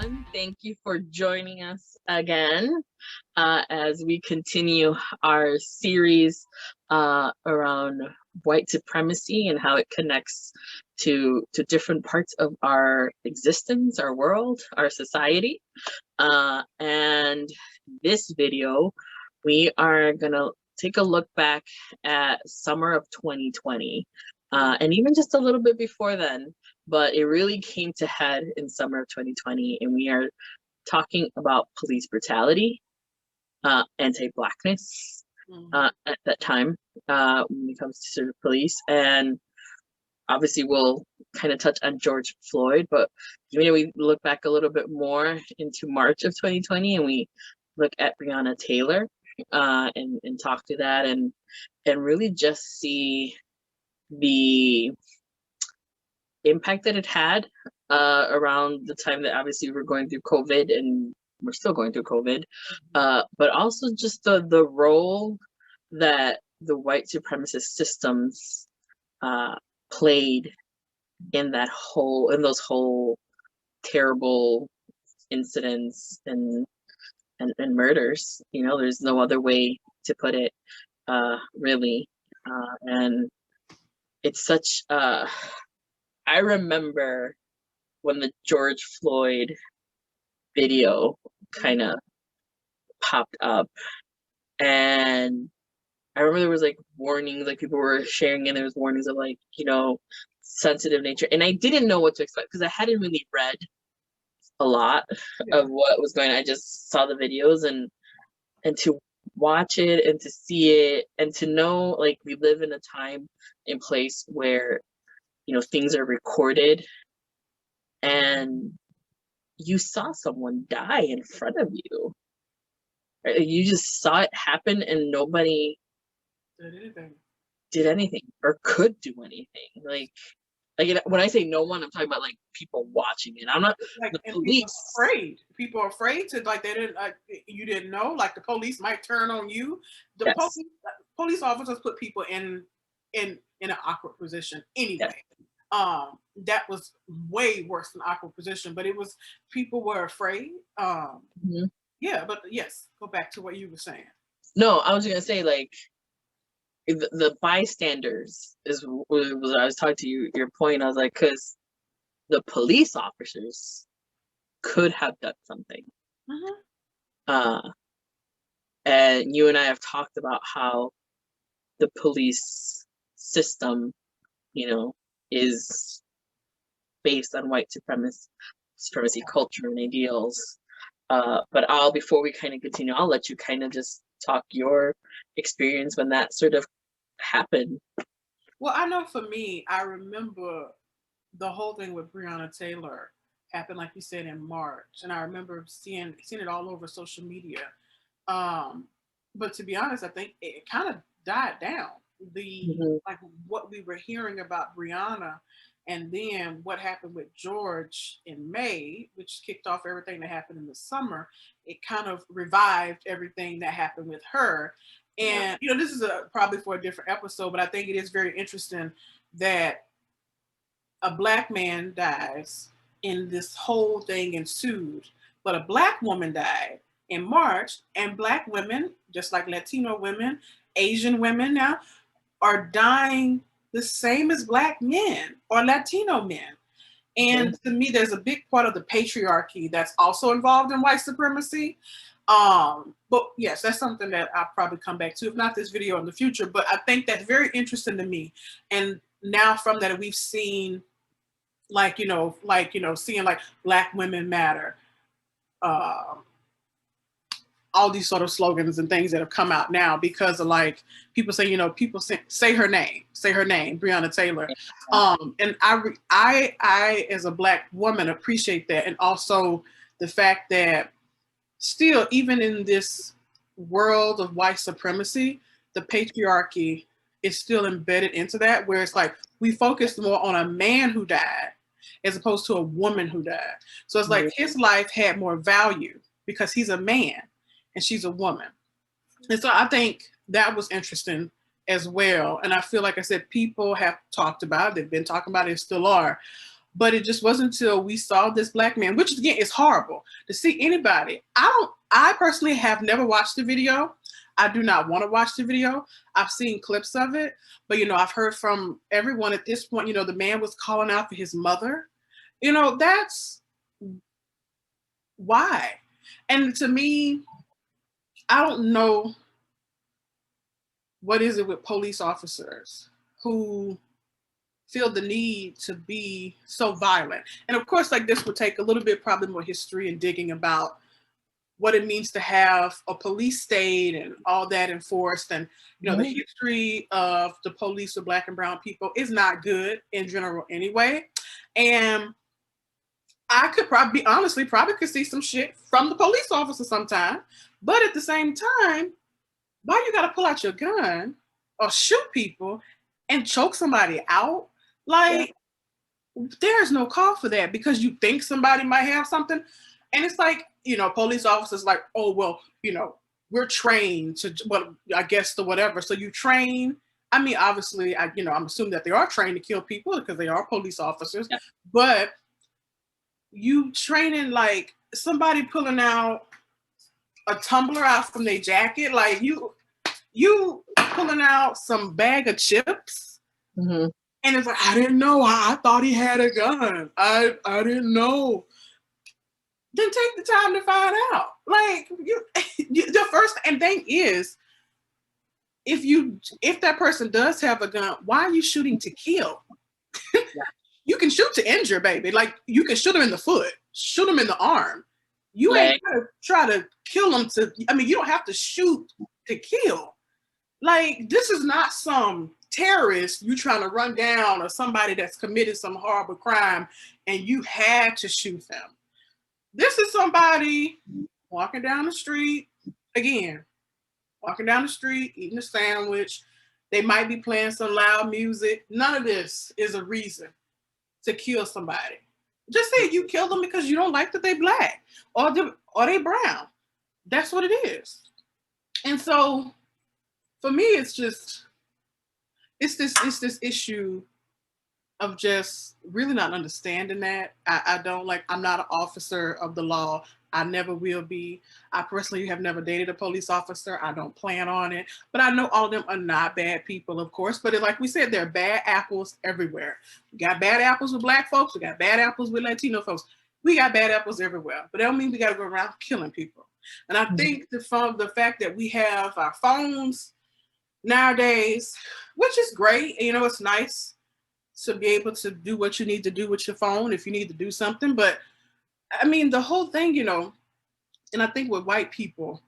everyone. Thank you for joining us again as we continue our series around white supremacy and how it connects to different parts of our existence, our world, our society. And this video, we are going to take a look back at summer of 2020 and even just a little bit before then. But it really came to head in summer of 2020, and we are talking about police brutality, anti-Blackness at that time when it comes to sort of police. And obviously we'll kind of touch on George Floyd, but we look back a little bit more into March of 2020, and we look at Breonna Taylor and talk to that and really just see the impact that it had around the time that obviously we're going through COVID, and we're still going through COVID, but also just the role that the white supremacist systems played in those whole terrible incidents and murders. There's no other way to put it, really. And it's such I remember when the George Floyd video kind of popped up, and I remember there was like warnings, like people were sharing, and there was warnings of like, sensitive nature. And I didn't know what to expect because I hadn't really read a lot of what was going on. I just saw the videos, and to watch it and to see it and to know, like, we live in a time and place where things are recorded, and you saw someone die in front of you. Right? You just saw it happen, and nobody did anything or could do anything. Like when I say no one, I'm talking about like people watching it. I'm not like the police. People are afraid to, like, they didn't, you didn't know, like the police might turn on you. The Yes. police officers put people in an awkward position anyway. Yes. That was way worse than awkward position, but it was, people were afraid. Yeah, but yes, go back to what you were saying. No, I was gonna say, like, the bystanders is what I was talking to you, your point. I was like, because the police officers could have done something. And you and I have talked about how the police system, is based on white supremacy culture and ideals. But before we kind of continue, I'll let you kind of just talk your experience when that sort of happened. Well, I know for me, I remember the whole thing with Breonna Taylor happened, like you said, in March, and I remember seeing it all over social media. But to be honest, I think it kind of died down. Like what we were hearing about Breonna, and then what happened with George in May, which kicked off everything that happened in the summer. It kind of revived everything that happened with her. And this is probably for a different episode, but I think it is very interesting that a Black man dies and this whole thing ensued, but a Black woman died in March, and Black women, just like Latino women, Asian women now, are dying the same as Black men or Latino men. And to me, there's a big part of the patriarchy that's also involved in white supremacy. But yes, that's something that I'll probably come back to, if not this video, in the future. But I think that's very interesting to me. And now from that, we've seen, seeing like Black women matter, all these sort of slogans and things that have come out now because of, like, people say, people say her name, Breonna Taylor. And I as a Black woman appreciate that. And also the fact that still, even in this world of white supremacy, the patriarchy is still embedded into that, where it's like we focus more on a man who died as opposed to a woman who died. So it's like his life had more value because he's a man and she's a woman. And so I think that was interesting as well. And I feel like I said, people have talked about it, they've been talking about it, still are. But it just wasn't until we saw this black man, which again is horrible to see anybody. I personally have never watched the video. I do not want to watch the video. I've seen clips of it, but I've heard from everyone at this point, the man was calling out for his mother. That's why. And to me, I don't know what is it with police officers who feel the need to be so violent. And of course, like, this would take a little bit probably more history and digging about what it means to have a police state and all that enforced. And the history of the police with Black and brown people is not good in general anyway. And I could probably could see some shit from the police officer sometime. But at the same time, why you gotta pull out your gun or shoot people and choke somebody out? Like, there's no call for that, because you think somebody might have something. And it's like, police officers like, oh, well, we're trained to, well, I guess the whatever. So you train. I mean, obviously, I'm assuming that they are trained to kill people because they are police officers. Yeah. But you training like somebody pulling out a tumbler out from their jacket, like you pulling out some bag of chips. Mm-hmm. And it's like, I didn't know. I thought he had a gun. I didn't know. Then take the time to find out. Like, the first thing is, if that person does have a gun, why are you shooting to kill? Yeah. You can shoot to injure, baby. Like, you can shoot them in the foot, shoot them in the arm. You ain't gonna try to kill them you don't have to shoot to kill. Like, this is not some terrorist you trying to run down or somebody that's committed some horrible crime and you had to shoot them. This is somebody walking down the street, eating a sandwich. They might be playing some loud music. None of this is a reason to kill somebody. Just say you kill them because you don't like that they Black or they brown. That's what it is. And so for me, it's this issue of just really not understanding that. I'm not an officer of the law. I never will be. I personally have never dated a police officer. I don't plan on it. But I know all of them are not bad people, of course. But like we said, there are bad apples everywhere. We got bad apples with Black folks. We got bad apples with Latino folks. We got bad apples everywhere. But that don't mean we got to go around killing people. And I think the fact that we have our phones nowadays, which is great. It's nice to be able to do what you need to do with your phone if you need to do something. But I mean, the whole thing, and I think with white people,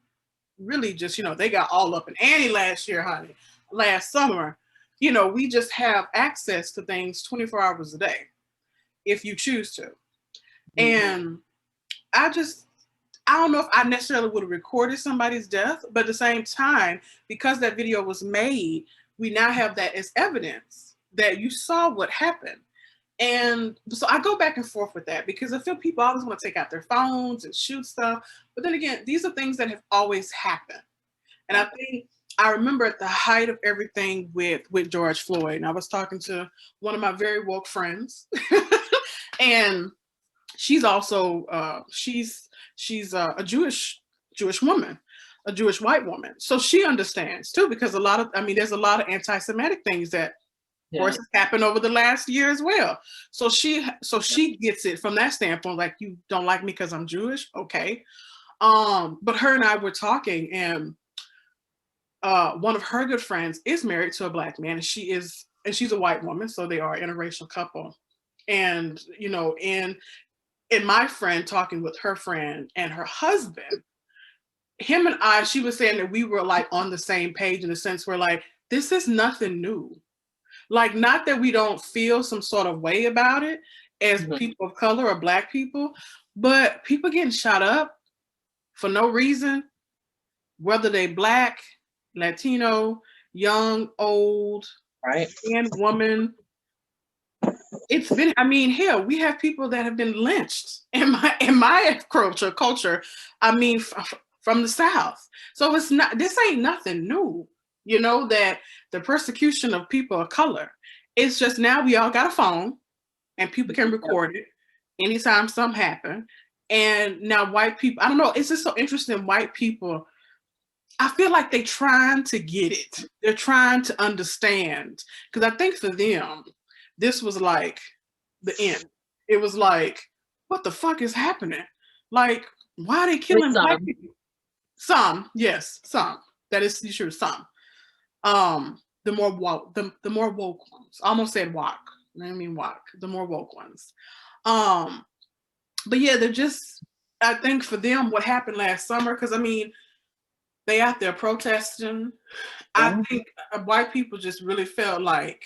really just, they got all up in ante last year, honey, last summer. We just have access to things 24 hours a day if you choose to. And I don't know if I necessarily would have recorded somebody's death, but at the same time, because that video was made, we now have that as evidence that you saw what happened. And so I go back and forth with that because I feel people always want to take out their phones and shoot stuff. But then again, these are things that have always happened. And I think I remember at the height of everything with George Floyd, and I was talking to one of my very woke friends, and she's also she's a Jewish woman, a Jewish white woman. So she understands too, because there's a lot of anti-Semitic things that of course has happened over the last year as well. So she gets it from that standpoint, like, you don't like me because I'm Jewish, okay. But her and I were talking, and one of her good friends is married to a Black man, and she's a white woman, so they are an interracial couple. And in my friend talking with her friend and her husband, him and I, she was saying that we were like on the same page in the sense where, like, this is nothing new. Like, not that we don't feel some sort of way about it as people of color or Black people, but people getting shot up for no reason, whether they Black, Latino, young, old, right, man, woman. It's been, hell, we have people that have been lynched in my culture. From the South. So this ain't nothing new, that the persecution of people of color. It's just now we all got a phone. and people can record it anytime something happen. And now white people, I don't know, it's just so interesting. White people, I feel like they trying to get it. They're trying to understand. Because I think for them, this was like the end. It was like, what the fuck is happening? Like, why are they killing black people? Some, yes, some. That is true, some. The more woke, the more woke ones. I almost said walk. I mean walk. The more woke ones. But yeah, they're just, I think for them, what happened last summer, because I mean, they out there protesting. I think white people just really felt like,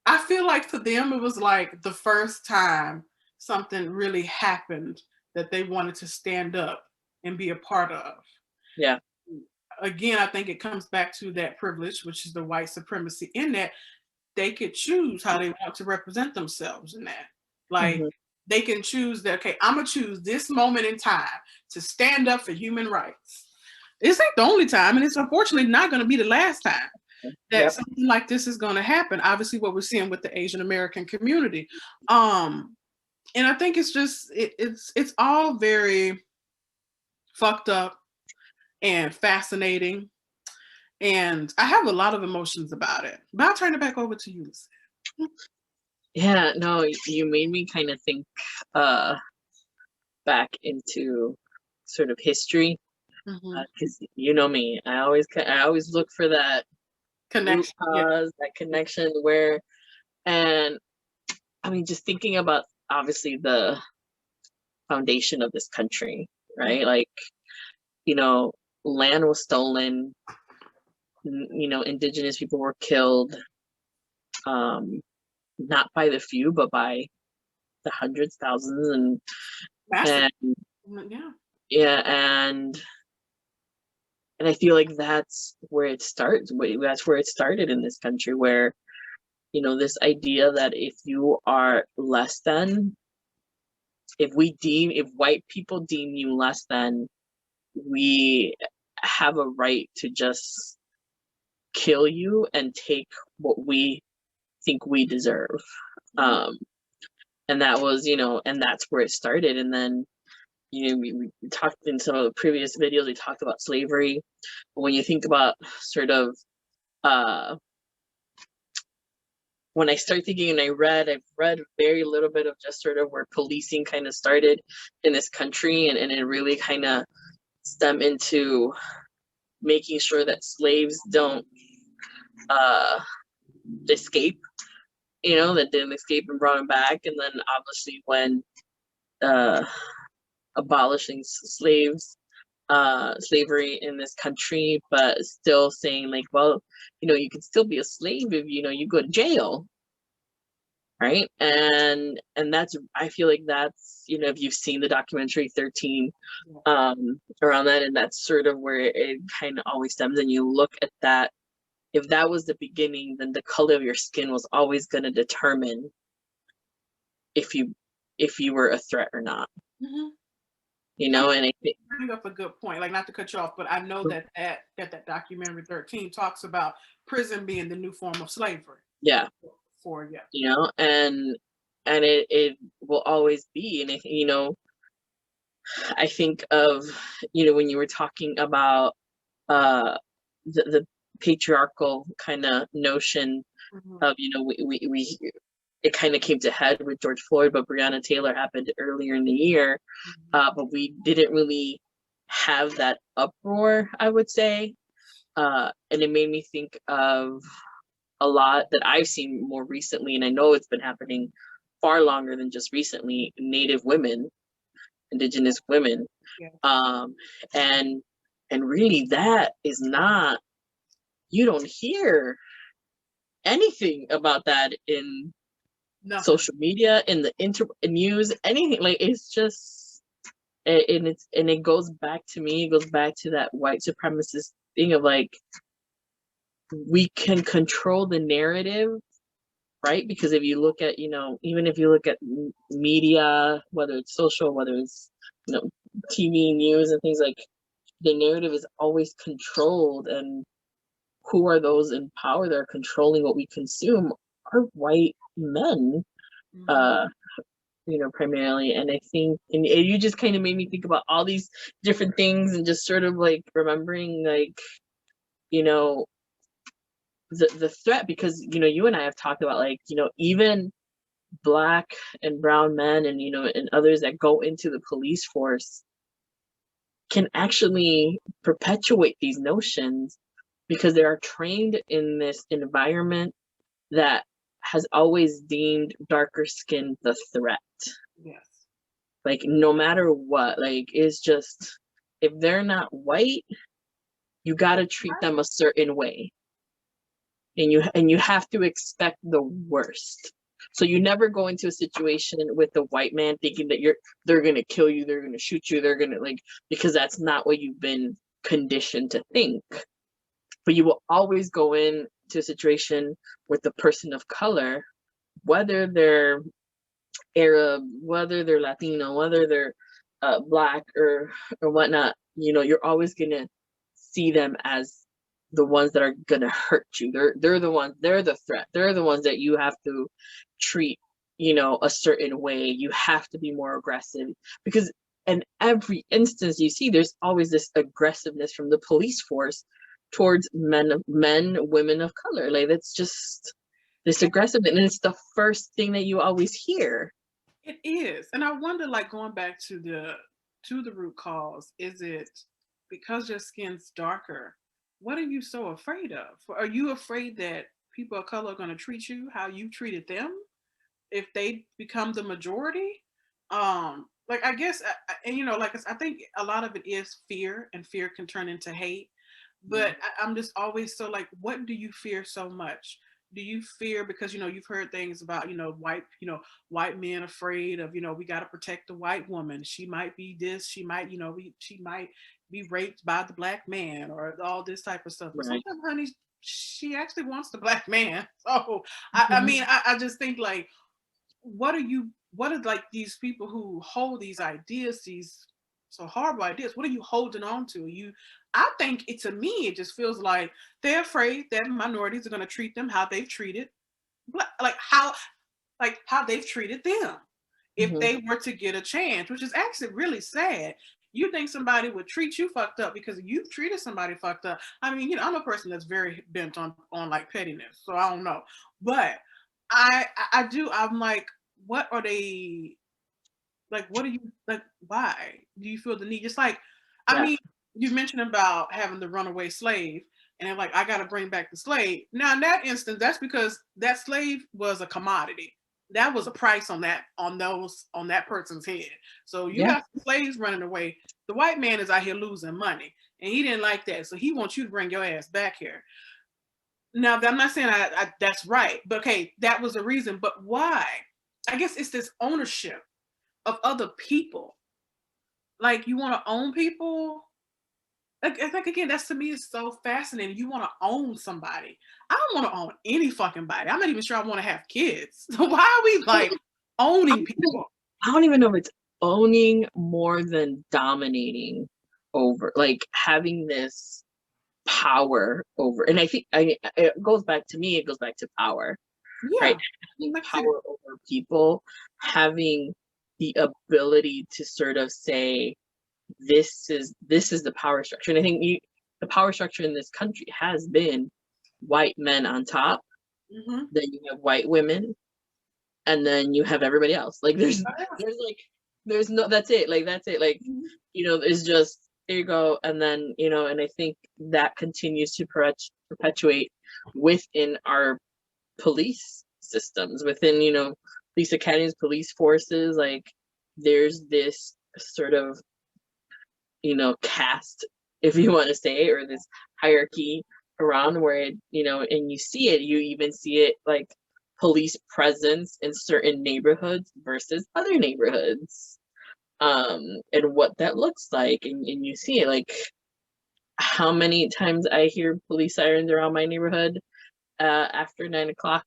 I feel like for them, it was like the first time something really happened that they wanted to stand up and be a part of. Yeah. Again, I think it comes back to that privilege, which is the white supremacy, in that they could choose how they want to represent themselves in that. Like, they can choose that, okay, I'm going to choose this moment in time to stand up for human rights. This ain't the only time, and it's unfortunately not going to be the last time that something like this is going to happen. Obviously, what we're seeing with the Asian American community. And I think it's just, it's all very fucked up and fascinating. And I have a lot of emotions about it. But I'll turn it back over to you. Yeah, no, you made me kind of think back into sort of history, because you know me, I always look for that connection, that connection where, and I mean, just thinking about obviously the foundation of this country, right? Like, you know, land was stolen, you know, indigenous people were killed, not by the few, but by the hundreds, thousands, and yeah, and I feel like that's where it starts. That's where it started in this country, where, you know, this idea that if you are less than, if white people deem you less than, we have a right to just kill you and take what we think we deserve. And that was, you know, and that's where it started. And then, you know, we talked in some of the previous videos, we talked about slavery. But when you think about sort of, when I start thinking, and I've read very little bit of just sort of where policing kind of started in this country, and it really kind of stem into making sure that slaves don't escape, you know, that didn't escape and brought them back. And then obviously when abolishing slavery in this country, but still saying like, well, you know, you can still be a slave if, you know, you go to jail, right? And that's, I feel like that's, you know, if you've seen the documentary 13, around that, and that's sort of where it kind of always stems. And you look at that, if that was the beginning, then the color of your skin was always going to determine if you were a threat or not. You know, and I think bring up a good point. Like, not to cut you off, but I know that documentary 13 talks about prison being the new form of slavery. Yeah. You know, and it will always be. And you know, I think of, you know, when you were talking about the patriarchal kind of notion of, you know, we it kind of came to head with George Floyd, but Breonna Taylor happened earlier in the year, but we didn't really have that uproar, I would say, and it made me think of a lot that I've seen more recently, and I know it's been happening far longer than just recently. Native women, indigenous women, and really that is not, you don't hear anything about that in social media, in the news, anything. Like, it's just, and it goes back to me, it goes back to that white supremacist thing of like, we can control the narrative, right? Because if you look at, you know, even if you look at media, whether it's social, whether it's, you know, TV news and things, like, the narrative is always controlled, and who are those in power that are controlling what we consume? Are white men Mm-hmm. Primarily. And I think, and you just kind of made me think about all these different things and just sort of like remembering, like, you know, the threat, because, you and I have talked about, like, even Black and brown men and, and others that go into the police force can actually perpetuate these notions because they are trained in this environment that has always deemed darker skin the threat. Yes. Like, no matter what, like, it's just, if they're not white, you got to treat them a certain way, and you have to expect the worst. So you never go into a situation with the white man thinking that they're gonna kill you, they're gonna shoot you, they're gonna, like, because that's not what you've been conditioned to think. But you will always go into a situation with the person of color, whether they're Arab, whether they're Latino, whether they're Black or whatnot. You're always gonna see them as the ones that are gonna hurt you. They're the ones. They're the threat. They're the ones that you have to treat, a certain way. You have to be more aggressive, because in every instance you see, there's always this aggressiveness from the police force towards women of color. Like, that's just this aggressiveness, and it's the first thing that you always hear. It is. And I wonder, like, going back to the root cause, is it because your skin's darker? What are you so afraid of? Are you afraid that people of color are going to treat you how you treated them if they become the majority? Like, I guess, and like, I think a lot of it is fear, and fear can turn into hate. But I'm just always so like, what do you fear so much? Do you fear because you've heard things about white men afraid of we got to protect the white woman, she might be this, she might she might be raped by the Black man, or all this type of stuff. But Right. sometimes, honey, she actually wants the Black man. So I just think, like, what are, like, these people who hold these ideas, these so horrible ideas, what are you holding on to? I think to me, it just feels like they're afraid that minorities are going to treat them how they've treated, like how they've treated them if Mm-hmm. they were to get a chance, which is actually really sad. You think somebody would treat you fucked up because you've treated somebody fucked up. I mean, I'm a person that's very bent on like pettiness, so I don't know. But I do, I'm like, what are they, like, what do you, like, why do you feel the need? Just like, I Yeah. mean, you mentioned about having the runaway slave, and they're like, I got to bring back the slave. Now, in that instance, that's because that slave was a commodity. That was a price on that person's head. So you Yeah. got slaves running away. The white man is out here losing money, and he didn't like that, so he wants you to bring your ass back here. Now, I'm not saying that's right, but okay, that was the reason. But why? I guess it's this ownership of other people. Like, you want to own people. Like, again, that's, to me, is so fascinating. You want to own somebody. I don't want to own any fucking body. I'm not even sure I want to have kids. So why are we, like, owning people? I don't even know if it's owning more than dominating over, like, having this power over. And I think, it goes back to me, it goes back to power, right? Yeah, Having like I said, power over people, having the ability to sort of say, this is the power structure. And I think the power structure in this country has been white men on top, mm-hmm. then you have white women, and then you have everybody else. Like, there's no, that's it. Like, that's it. Like, Mm-hmm. it's just, there you go. And then, and I think that continues to perpetuate within our police systems, within, police academies, police forces. Like, there's this sort of, caste, if you want to say, or this hierarchy around where it, and you see it, you even see it, like, police presence in certain neighborhoods versus other neighborhoods, and what that looks like. And you see it, like, how many times I hear police sirens around my neighborhood after 9 o'clock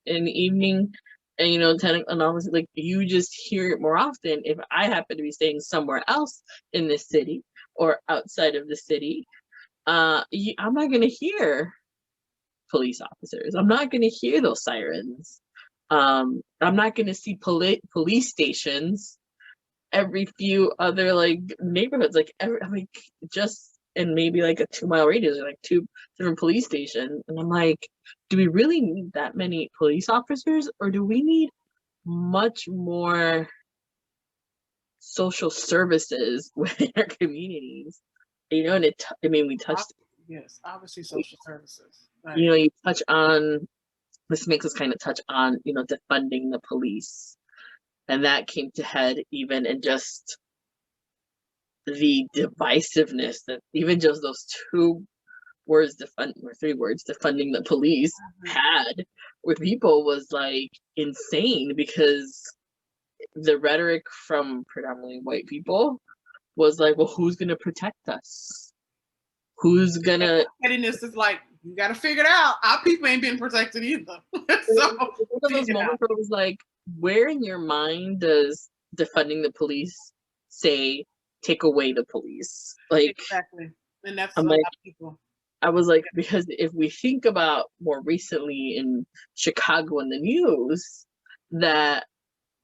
in the evening, and 10, and obviously, like, you just hear it more often if I happen to be staying somewhere else in this city or outside of the city. I'm not gonna hear police officers. I'm not gonna hear those sirens. I'm not going to see police stations every few other like neighborhoods, like just in maybe like a 2 mile radius, or like 2 different police stations. And I'm like, do we really need that many police officers, or do we need much more social services within our communities? You know, and we touched, Yes, obviously social services. Right. you know, you touch on, this makes us kind of touch on, you know, defunding the police. And that came to head even in just the divisiveness that even just those 2 words, defund, or 3 words, defunding the police, had with people was like insane, because the rhetoric from predominantly white people was like, well, who's gonna protect us? Who's gonna? Pettiness is like, you got to figure it out. Our people ain't been protected either. So one of those moments where it was like, where in your mind does defunding the police say take away the police? Like, exactly, and that's I'm a like, lot of people. I was like, because if we think about more recently in Chicago in the news, that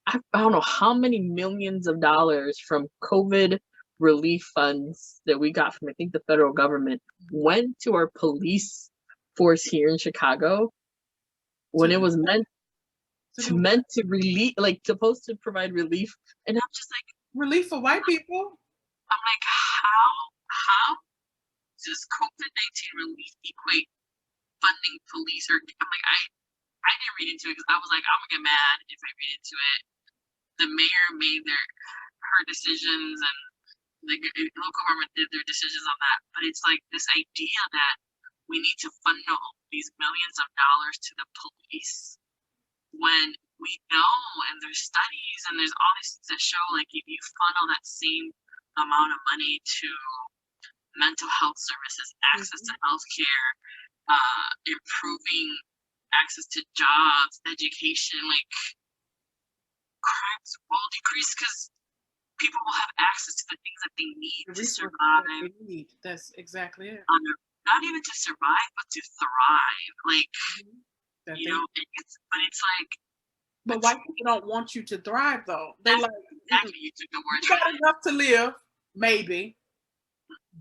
I don't know how many millions of dollars from COVID relief funds that we got from, I think, the federal government went to our police force here in Chicago, when it was meant to relieve, like supposed to provide relief. And I'm just like, relief for white people? I'm like, how does COVID-19 relief equate funding police? Or I'm like, I didn't read into it, because I was like, I'm gonna get mad if I read into it. The mayor made her decisions, and the local government did their decisions on that. But it's like this idea that we need to funnel these millions of dollars to the police, when we know, and there's studies and there's all these things that show, like, if you funnel that same amount of money to mental health services, access to healthcare, improving access to jobs, education, like, crimes will decrease, because people will have access to the things that they need to survive. That's exactly it. Not even to survive, but to thrive. Like, you know, but it's like. But white people don't want you to thrive, though. They like, exactly, you took the word. You got enough to live, maybe,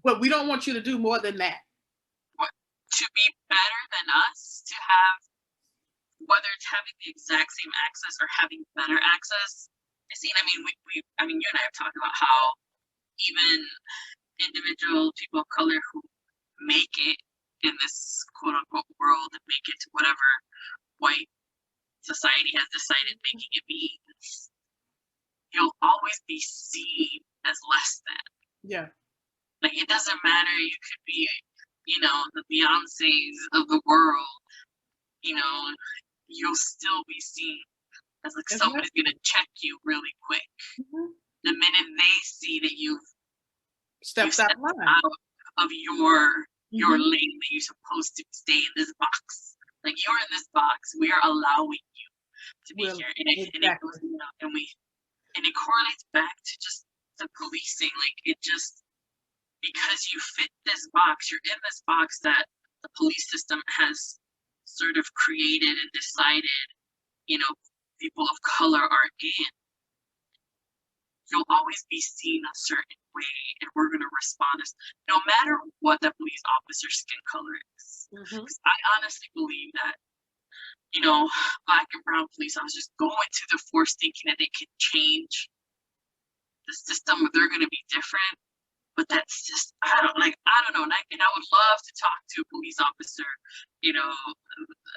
but we don't want you to do more than that. To be better than us, to have, whether it's having the exact same access or having better access. I mean, you and I have talked about how even individual people of color who make it in this quote unquote world, and make it to whatever white society has decided making it means, you'll always be seen as less than. Yeah. Like, it doesn't matter, you could be, you know, the Beyoncés of the world, you know, you'll still be seen as like somebody's gonna check you really quick. The minute they see that you've stepped out of your lane, that you're supposed to stay in this box. Like, you're in this box, we are allowing you to be here. And it goes, you know, and it correlates back to just the policing. Like, it just, because you fit this box, you're in this box that the police system has sort of created and decided, you know, people of color aren't in. You'll always be seen a certain way, and we're going to respond as, no matter what the police officer's skin color is. Because I honestly believe that, you know, Black and brown police officers go into the force thinking that they can change the system, or they're going to be different. But that's just, I don't know. And I would love to talk to a police officer, you know,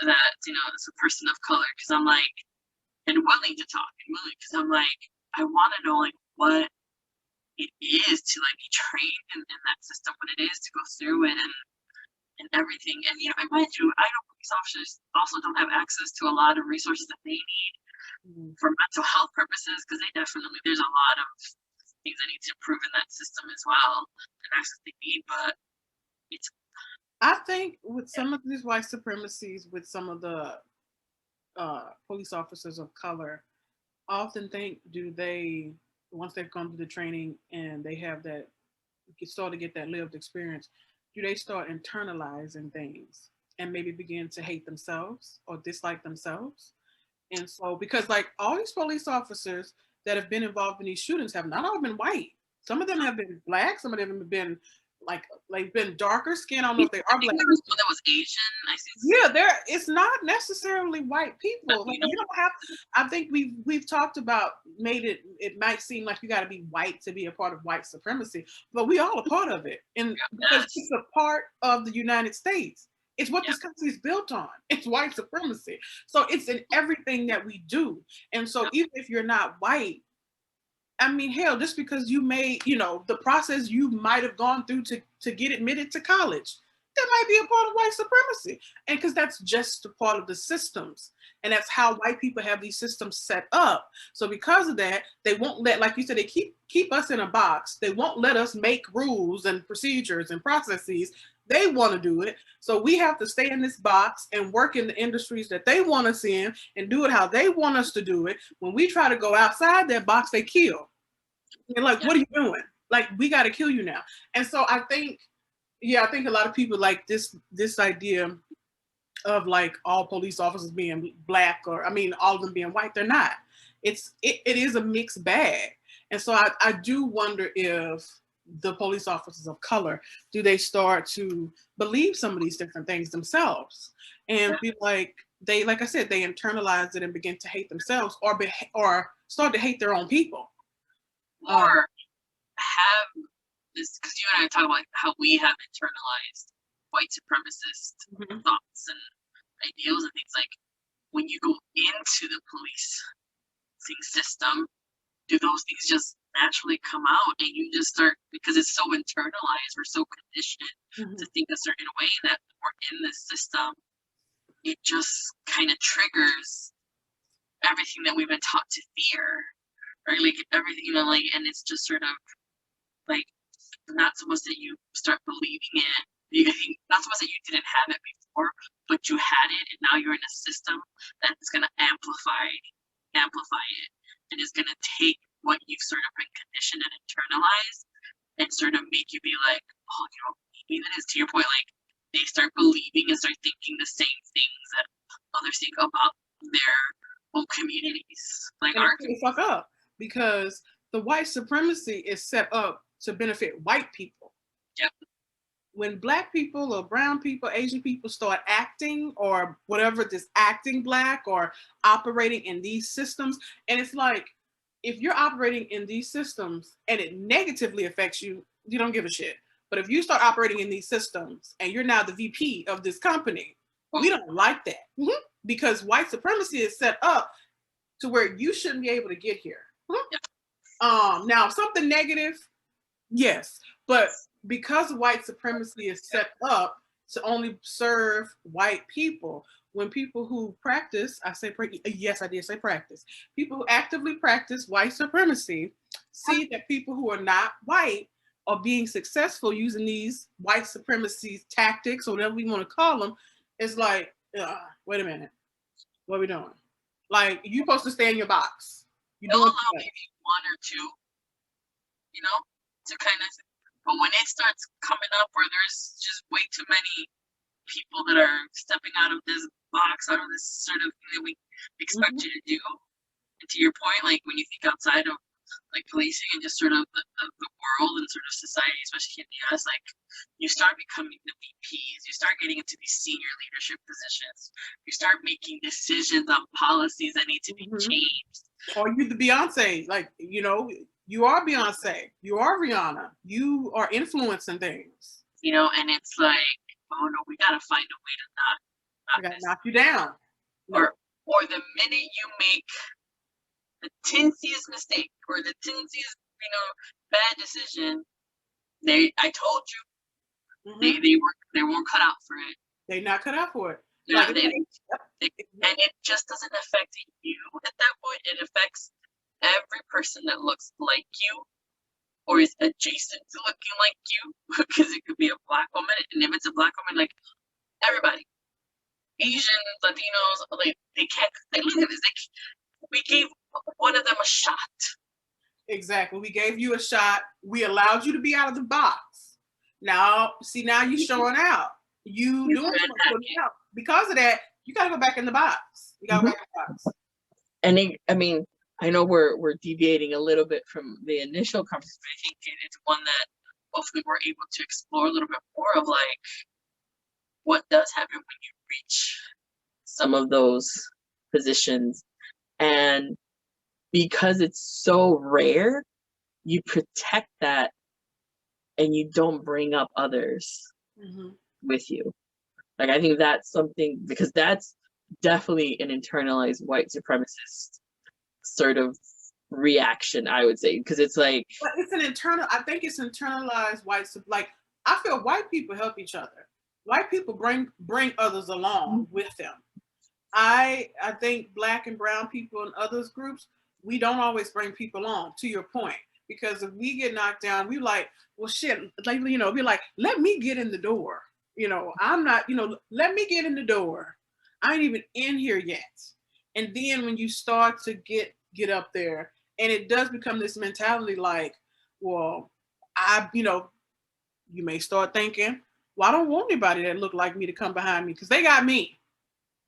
that, you know, is a person of color, because I'm like, and willing to talk, and willing, because I'm like, I want to know, like, what it is to, like, be trained in that system, what it is to go through it, and everything. And, you know, mind you, I know police officers also don't have access to a lot of resources that they need for mental health purposes, because there's a lot of things that need to improve in that system as well, and access they need. But I think with some of these white supremacies, with some of the police officers of color, I often think, once they've come to the training and they have that, start to get that lived experience, do they start internalizing things and maybe begin to hate themselves or dislike themselves? And so, because like all these police officers that have been involved in these shootings have not all been white. Some of them have been black. Some of them have been like been darker skin. I don't know if they I are think black. there was one that was Asian. I see. Yeah, it's not necessarily white people. Like, you don't have. I think we've talked about it might seem like you got to be white to be a part of white supremacy, but we all a part of it, and because it's a part of the United States. It's what this country is built on. It's white supremacy. So it's in everything that we do. And so even if you're not white, I mean, hell, just because you made, the process you might have gone through to get admitted to college, that might be a part of white supremacy. And because that's just a part of the systems. And that's how white people have these systems set up. So because of that, they won't let, like you said, they keep us in a box. They won't let us make rules and procedures and processes. They want to do it. So we have to stay in this box and work in the industries that they want us in and do it how they want us to do it. When we try to go outside that box, they kill. They're like, what are you doing? Like, we got to kill you now. And so I think a lot of people like this idea of like all police officers being black, or I mean, all of them being white. They're not. It is a mixed bag. And so I do wonder if the police officers of color, do they start to believe some of these different things themselves and be like, like I said, they internalize it and begin to hate themselves, or start to hate their own people. Or have this, because you and I talk about how we have internalized white supremacist thoughts and ideals and things. Like, when you go into the policing system, do those things just naturally come out, and you just start, because it's so internalized, we're so conditioned to think a certain way, that we're in this system, it just kind of triggers everything that we've been taught to fear, or like everything, and it's just sort of like, not so much that you start believing it. Not so much that you didn't have it before, but you had it, and now you're in a system that's going to amplify it, and is going to take what you've sort of been conditioned and internalized, and sort of make you be like, oh, even as to your point, like, they start believing and start thinking the same things that others think about their own communities, like our community. Fuck up, because the white supremacy is set up to benefit white people. Yep. When black people or brown people, Asian people start acting or whatever, just acting black or operating in these systems, and it's like, if you're operating in these systems and it negatively affects you, you don't give a shit. But if you start operating in these systems and you're now the VP of this company, we don't like that. Because white supremacy is set up to where you shouldn't be able to get here. Now, something negative, yes, but because white supremacy is set up to only serve white people, when people who practice, yes, I did say practice, people who actively practice white supremacy see that people who are not white are being successful using these white supremacy tactics, or whatever we want to call them. It's like, wait a minute, what are we doing? Like, you're supposed to stay in your box. They'll allow maybe one or two, to kind of, but when it starts coming up where there's just way too many people that are stepping out of this box, out of this sort of thing that we expect you to do, and to your point, like, when you think outside of like policing and just sort of the world and sort of society, especially in the US, like, you start becoming the VPs, you start getting into these senior leadership positions, you start making decisions on policies that need to be changed. Or you the Beyonce, like, you are Beyonce, you are Rihanna, you are influencing things. And it's like, oh no, we gotta find a way to not knock you down. Or the minute you make the tinsiest mistake or the tinsiest, bad decision, I told you, they weren't cut out for it. They're not cut out for it. And it just doesn't affect you at that point. It affects every person that looks like you or is adjacent to looking like you, because it could be a black woman, and if it's a black woman, like, everybody, Asians, Latinos, like, they can't. Look at this. We gave one of them a shot. Exactly. We gave you a shot. We allowed you to be out of the box. Now you're showing out. You doing something out. Because of that, you got to go back in the box. You got to go back in the box. And I mean, I know we're deviating a little bit from the initial conversation, but I think it's one that hopefully we're able to explore a little bit more of, like, what does happen when you reach some of those positions. And because it's so rare, you protect that and you don't bring up others Mm-hmm. with you. Like, I think that's something, because that's definitely an internalized white supremacist sort of reaction, I would say, because it's like, But it's an internal. I think it's internalized like I feel white people help each other. White people bring others along with them. I think black and brown people and others groups, we don't always bring people on, to your point. Because if we get knocked down, we like, well shit, like, you know, be like, let me get in the door. You know, I'm not, you know, let me get in the door. I ain't even in here yet. And then when you start to get up there, and it does become this mentality like, well, you know, you may start thinking, well, I don't want anybody that look like me to come behind me because they got me.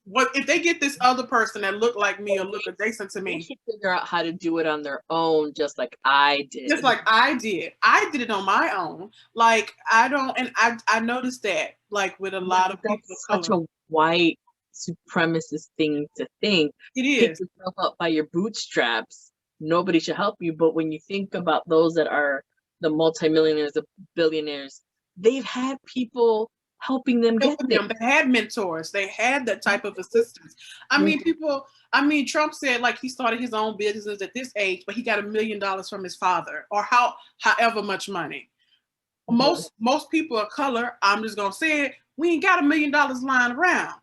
What if they get this other person that look like me or look adjacent to they me? should figure out how to do it on their own, just like I did. Just like I did. I did it on my own. Like I don't, and I noticed that like with a lot of people of That's such color. a white supremacist thing to think. It Pick is. yourself up by your bootstraps. Nobody should help you. But when you think about those that are the multimillionaires, the billionaires, they've had people helping them get there. They had mentors. They had that type of assistance. I mean, people. I mean, Trump said like he started his own business at this age, but he got $1 million from his father, or however much money. Most people of color, I'm just gonna say it, we ain't got $1 million lying around.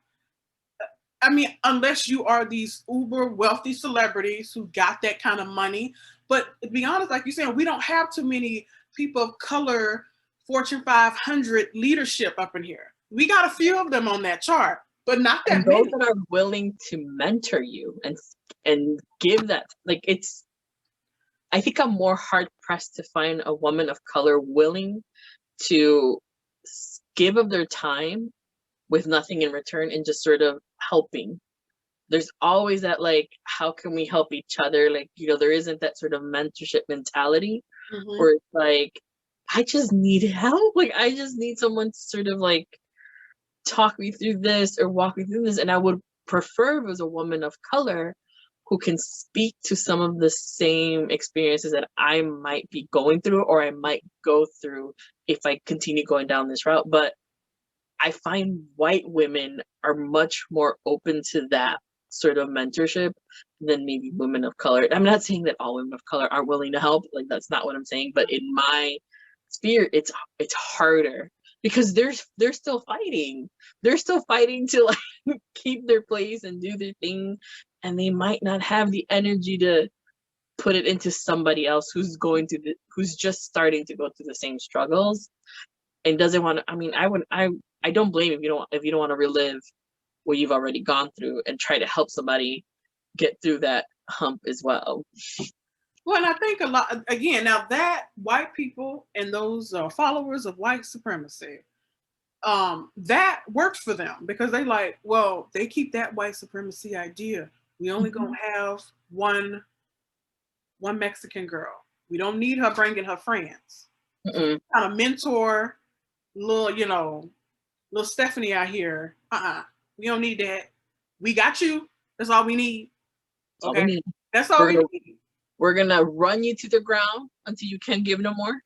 I mean, unless you are these uber wealthy celebrities who got that kind of money. But to be honest, like you said, we don't have too many people of color, Fortune 500 leadership up in here. We got a few of them on that chart, but not that And those many. that are willing to mentor you and give that, like, it's, I think I'm more hard pressed to find a woman of color willing to give of their time with nothing in return and just sort of helping. There's always that, like, how can we help each other? Like, you know, there isn't that sort of mentorship mentality where it's like, I just need help. Like, I just need someone to sort of like talk me through this or walk me through this. And I would prefer if it was a woman of color who can speak to some of the same experiences that I might be going through or I might go through if I continue going down this route. But I find white women are much more open to that sort of mentorship than maybe women of color. I'm not saying that all women of color aren't willing to help, like that's not what I'm saying, but in my sphere, it's harder because they're still fighting. They're still fighting to like keep their place and do their thing, and they might not have the energy to put it into somebody else who's who's just starting to go through the same struggles and doesn't want to. I mean, I don't blame if you don't want to relive what you've already gone through and try to help somebody get through that hump as well. Well, and I think a lot, again, now that white people and those followers of white supremacy, that works for them because they like, well, they keep that white supremacy idea. We only gonna have one Mexican girl. We don't need her bringing her friends. Mm-mm. Kind of mentor, little, you know, little Stephanie out here. We don't need that. We got you. That's all we need. That's all Okay, we need. that's all we need. We're gonna run you to the ground until you can't give no more.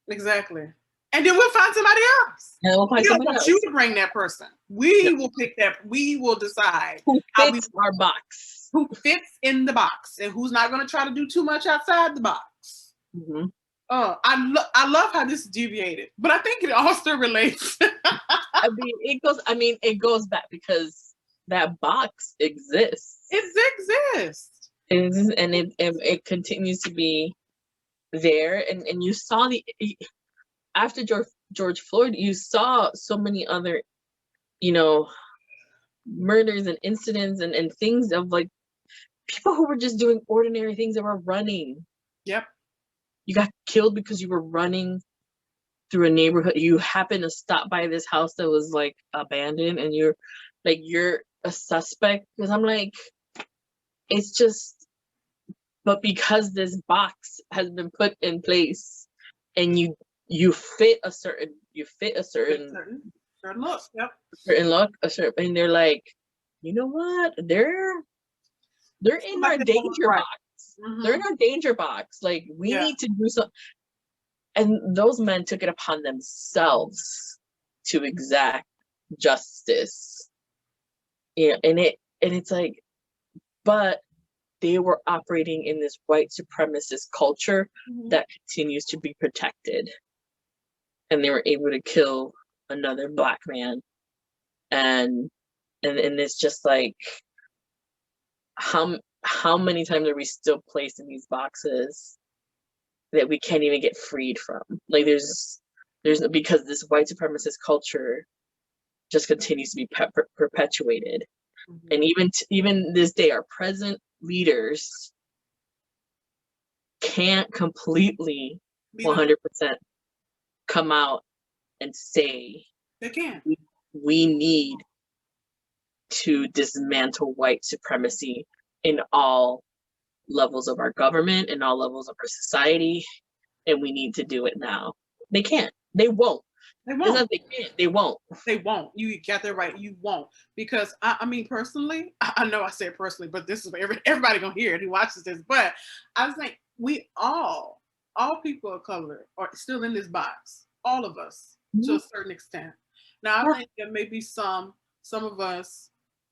Exactly. And then we'll find somebody else. And we'll find We don't somebody want else you to bring that person. We will pick that. We will decide who fits our box. who fits in the box and who's not going to try to do too much outside the box. Mm-hmm. I love how this deviated, but I think it all still relates. I mean, it goes back because that box exists. It exists. And it continues to be there. And you saw after George Floyd, you saw so many other, you know, murders and incidents and things of like people who were just doing ordinary things that were running. Yep. You got killed because you were running through a neighborhood. You happen to stop by this house that was like abandoned and you're a suspect. Because I'm like, it's just, but because this box has been put in place, and you fit a certain look, yep, certain look, and they're like, you know what, they're in our danger box. They're in our danger box. Like, we need to do something. And those men took it upon themselves to exact justice. Yeah, and it's like, but they were operating in this white supremacist culture that continues to be protected. And they were able to kill another Black man. And it's just like, how many times are we still placed in these boxes that we can't even get freed from? Like, there's because this white supremacist culture just continues to be perpetuated. And even this day, our present leaders can't completely 100% come out and say they can. We need to dismantle white supremacy in all levels of our government, in all levels of our society, and we need to do it now. They can't. They won't. They won't. It's not they can't. They won't. They won't. You got that right. You won't. Because I mean, personally, I know I said personally, but this is everybody gonna hear it who watches this. But I was like, we all people of color are still in this box. All of us, to a certain extent. Now, I think there may be some of us,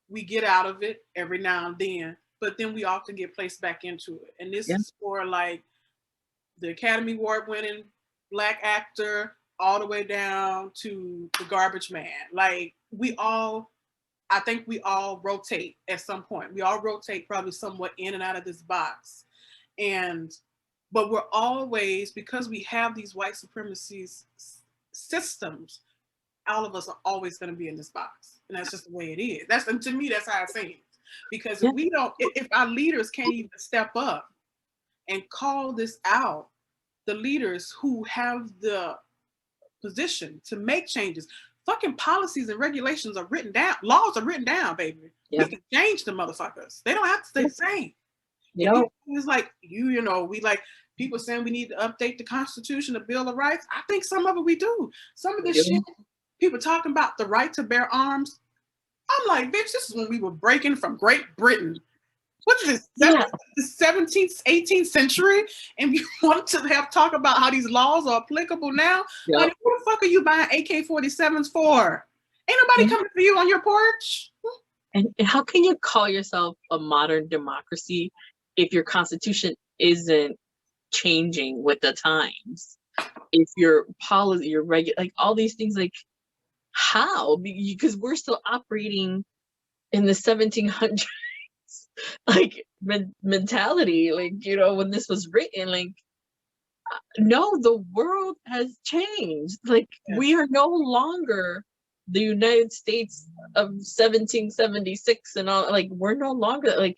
we get out of it every now and then, but then we often get placed back into it. And this is for like the Academy Award winning Black actor, all the way down to the garbage man. Like, I think we all rotate at some point. We all rotate probably somewhat in and out of this box. But we're always, because we have these white supremacy systems, all of us are always going to be in this box. And that's just the way it is. And to me, that's how I say it. Because if our leaders can't even step up and call this out, the leaders who have the position to make changes, fucking policies and regulations are written down. Laws are written down, baby. We can change the motherfuckers. They don't have to stay the same. It's like, we like people saying we need to update the Constitution, the Bill of Rights. I think some of it we do. Some of this shit, people talking about the right to bear arms. I'm like, bitch, this is when we were breaking from Great Britain. What is this? The 17th, 18th century? And you want to talk about how these laws are applicable now? Like, what the fuck are you buying AK-47s for? Ain't nobody coming for you on your porch. And how can you call yourself a modern democracy if your constitution isn't changing with the times? If your policy, your like all these things, like, how? Because we're still operating in the 1700s like mentality, like, when this was written, like, no, the world has changed. Like, we are no longer the United States of 1776 and all. Like, we're no longer, like,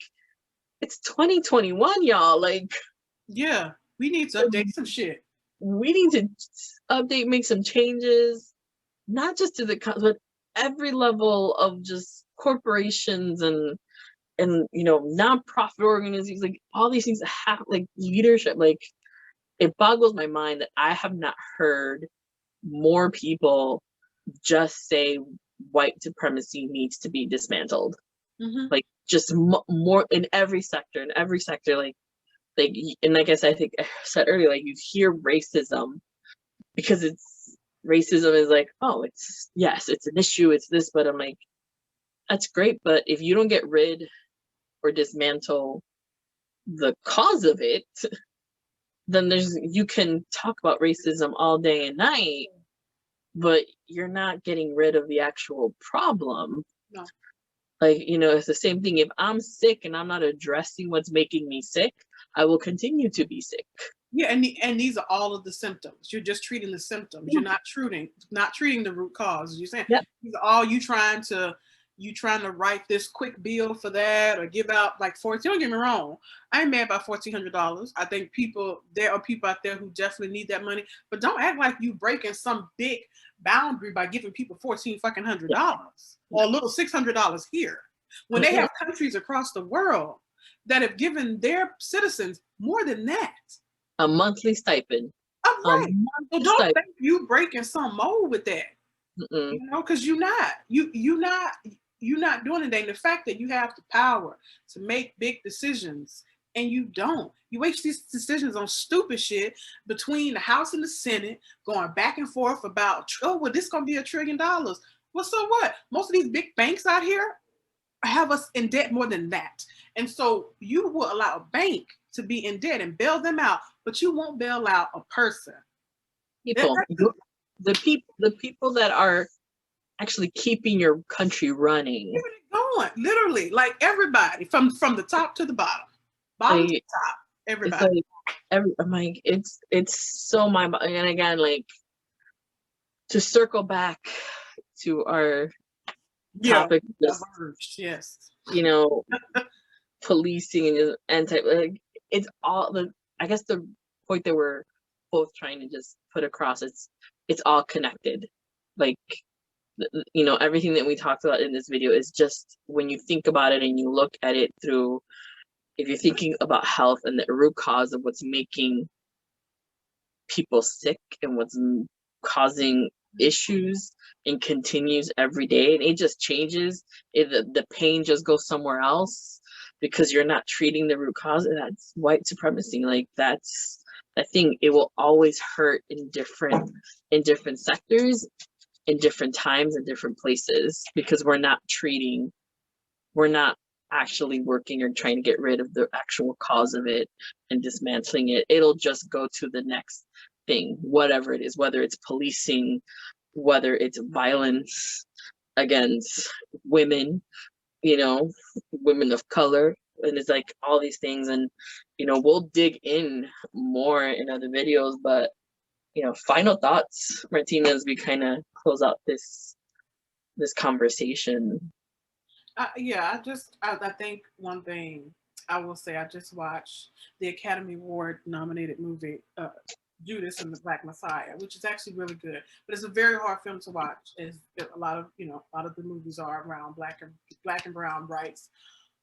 it's 2021, y'all. Like, we need to update some shit. We need to update, make some changes, not just to the but every level of just corporations and nonprofit organizations, like all these things that have like leadership. Like, it boggles my mind that I have not heard more people just say white supremacy needs to be dismantled. Like, just more in every sector, like, and I guess I think I said earlier, like, you hear racism because racism is like, oh, it's an issue, it's this, but I'm like, that's great, but if you don't get rid or dismantle the cause of it, then you can talk about racism all day and night, but you're not getting rid of the actual problem. No. Like, it's the same thing. If I'm sick and I'm not addressing what's making me sick, I will continue to be sick. Yeah, and these are all of the symptoms. You're just treating the symptoms. You're not treating the root cause. You're saying these are all you trying to write this quick bill for that or give out like $14. Don't get me wrong. I ain't mad about $1,400. I think there are people out there who definitely need that money, but don't act like you breaking some big boundary by giving people $1,400 or a little $600 here. When they have countries across the world that have given their citizens more than that. A monthly stipend. Right. So don't think you breaking some mold with that. You know, because you're not doing anything. The fact that you have the power to make big decisions and you don't, you waste these decisions on stupid shit between the House and the Senate, going back and forth about, oh, well, this gonna be $1 trillion. Well, so what? Most of these big banks out here have us in debt more than that. And so you will allow a bank to be in debt and bail them out, but you won't bail out a person. The people that are actually keeping your country running. Going, literally, like everybody from the top to the bottom to the top, everybody. It's so mind-boggling. And again, like, to circle back to our topic, yes, you know, policing and it's all I guess the point that we're both trying to just put across, it's all connected. Like, you know, everything that we talked about in this video is just, when you think about it and you look at it through, if you're thinking about health and the root cause of what's making people sick and what's causing issues and continues every day, and it just changes, the pain just goes somewhere else because you're not treating the root cause, and that's white supremacy. Like, that's the thing. It will always hurt in different sectors, in different times, in different places, because we're not actually working or trying to get rid of the actual cause of it and dismantling it. It'll just go to the next thing, whatever it is, whether it's policing, whether it's violence against women, you know, women of color, and it's like all these things. And, you know, we'll dig in more in other videos, but, you know, final thoughts, Martina, as we kind of close out this conversation. Yeah, I think one thing I will say, I just watched the Academy Award nominated movie, Judas and the Black Messiah, which is actually really good, but it's a very hard film to watch, as a lot of the movies are around black and brown rights.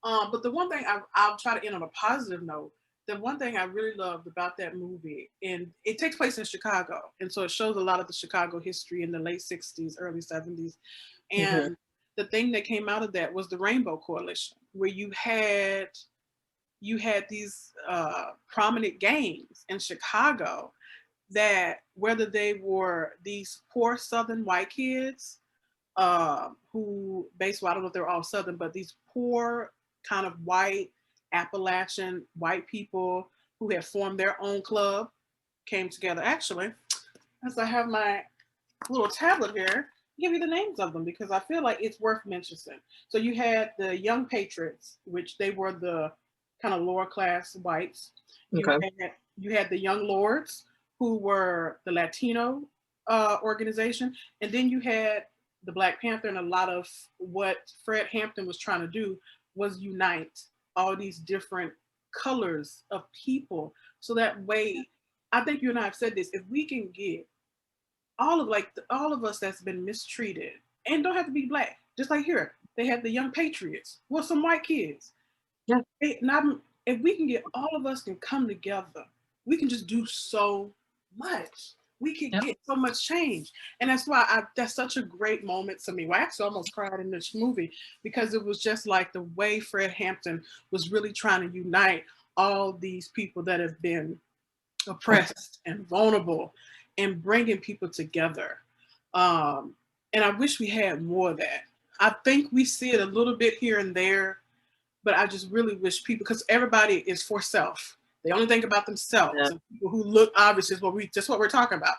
But the one thing I'll try to end on a positive note. The one thing I really loved about that movie, and it takes place in Chicago, and so it shows a lot of the Chicago history in the late 60s, early 70s. And the thing that came out of that was the Rainbow Coalition, where you had these prominent gangs in Chicago that, whether they were these poor Southern white kids who basically, I don't know if they're all Southern, but these poor kind of white Appalachian white people who had formed their own club came together. Actually, as I have my little tablet here, give you the names of them because I feel like it's worth mentioning. So you had the Young Patriots, which they were the kind of lower class whites. You had the Young Lords, who were the Latino organization, and then you had the Black Panther. And a lot of what Fred Hampton was trying to do was unite all these different colors of people, so that way, I think you and I have said this, if we can get all of us that's been mistreated, and don't have to be black, just like here they had the Young Patriots, well, some white kids, if we can get all of us can come together, we can just do so much. We can get so much change. And that's why that's such a great moment to me. Well, I actually almost cried in this movie because it was just like the way Fred Hampton was really trying to unite all these people that have been oppressed and vulnerable, and bringing people together. And I wish we had more of that. I think we see it a little bit here and there, but I just really wish people, because everybody is for self. They only think about themselves. Yeah. And people who look obvious is what we're talking about.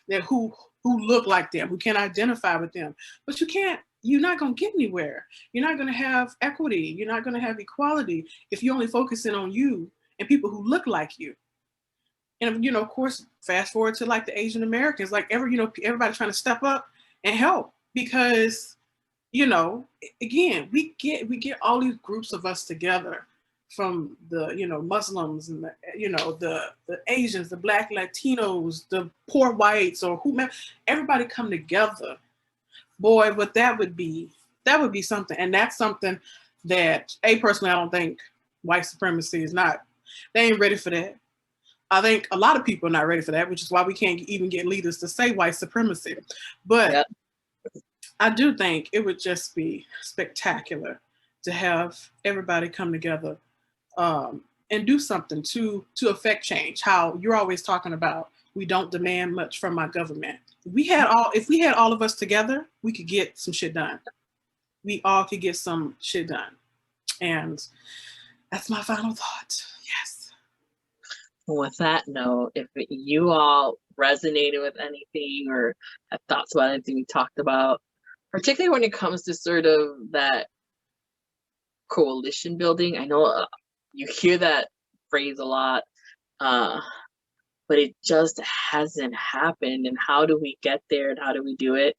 That who look like them, who can identify with them. But you're not going to get anywhere. You're not going to have equity. You're not going to have equality if you're only focusing on you and people who look like you. And, of course, fast forward to like the Asian Americans, like everybody trying to step up and help, because, again, we get all these groups of us together, from the, Muslims and the Asians, the Black Latinos, the poor whites, or whomever, everybody come together. Boy, but that would be something. And that's something that, personally, I don't think white supremacy is not, they ain't ready for that. I think a lot of people are not ready for that, which is why we can't even get leaders to say white supremacy. But Yep. I do think it would just be spectacular to have everybody come together and do something to affect change. How you're always talking about, we don't demand much from our government. If we had all of us together, we could get some shit done. We all could get some shit done. And that's my final thought. Yes. With that note, if you all resonated with anything or have thoughts about anything we talked about, particularly when it comes to sort of that coalition building, I know you hear that phrase a lot, but it just hasn't happened. And how do we get there and how do we do it?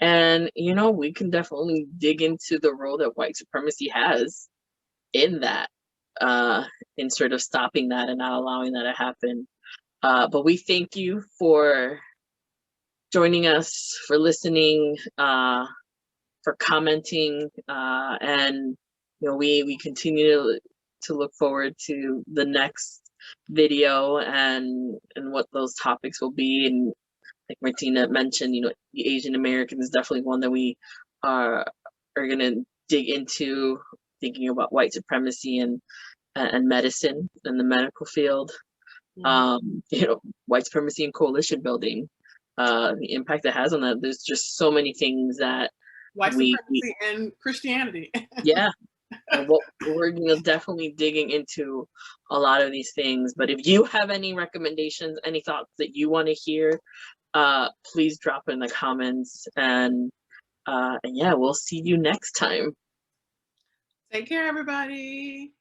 And, you know, we can definitely dig into the role that white supremacy has in that, in sort of stopping that and not allowing that to happen. But we thank you for joining us, for listening, for commenting, and you know, we continue to look forward to the next video and what those topics will be. And like Martina mentioned, you know, the Asian American is definitely one that we are gonna dig into, thinking about white supremacy and medicine and the medical field. You know, white supremacy and coalition building, the impact it has on that. There's just so many things that White supremacy and Christianity. Yeah. And we're definitely digging into a lot of these things. But if you have any recommendations, any thoughts that you want to hear, please drop in the comments. And yeah, we'll see you next time. Take care, everybody.